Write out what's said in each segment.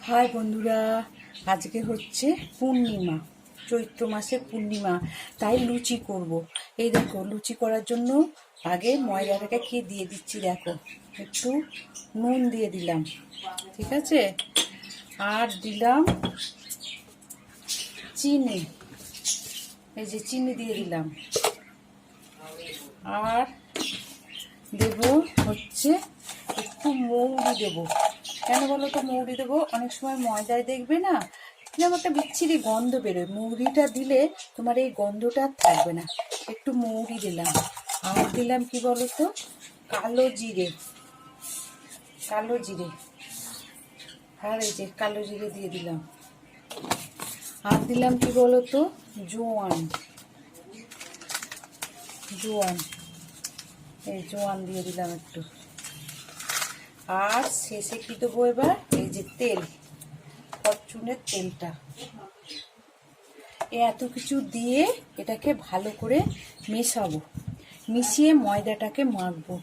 High বন্ধুরা, আজকে হচ্ছে পূর্ণিমা, চৈত্র মাসের পূর্ণিমা, তাই লুচি করব। এই দেখো, লুচি করার জন্য আগে ময়দাটাকে কি দিয়ে দিচ্ছি দেখো, একটু নুন দিয়ে দিলাম, ঠিক আছে, আর দিলাম চিনি, এই যে চিনি দিয়ে দিলাম, আর দেব হচ্ছে একটু মৌরি দেবো। কেন বলো তো মৌরি দেবো? অনেক সময় ময়দায় দেখবে না যেমন একটা বিচ্ছিরি গন্ধ বেরোয়, মৌরিটা দিলে তোমার এই গন্ধটা আর থাকবে না। একটু মৌরি দিলাম, আর দিলাম কি বলো তো, কালো জিরে, কালো জিরে, আর এই যে কালো জিরে দিয়ে দিলাম, আর দিলাম কি বলো তো, জোয়ান, জোয়ান, এই জোয়ান দিয়ে দিলাম একটু, আর শেষে কি দেবো এবার, এই যে তেল, ফরচুনের তেলটা। এত কিছু দিয়ে এটাকে ভালো করে মেশাবো, মিশিয়ে ময়দাটাকে মাখবো।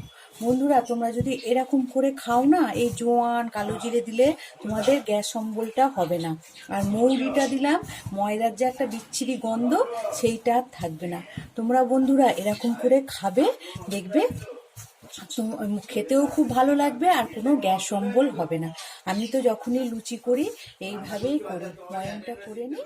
বন্ধুরা, তোমরা যদি এরকম করে খাও না, এই জোয়ান কালো জিরে দিলে তোমাদের গ্যাস অম্বলটা হবে না। আর মৌরিটা দিলাম, ময়দার যে একটা বিচ্ছিরি গন্ধ সেইটা আর থাকবে না। তোমরা বন্ধুরা এরকম করে খাবে, দেখবে খেতেও খুব ভালো লাগবে, আর কোনো গ্যাস অম্বল হবে না। আমি তো যখনই লুচি করি এইভাবেই করি, ময়নটা করে নিয়ে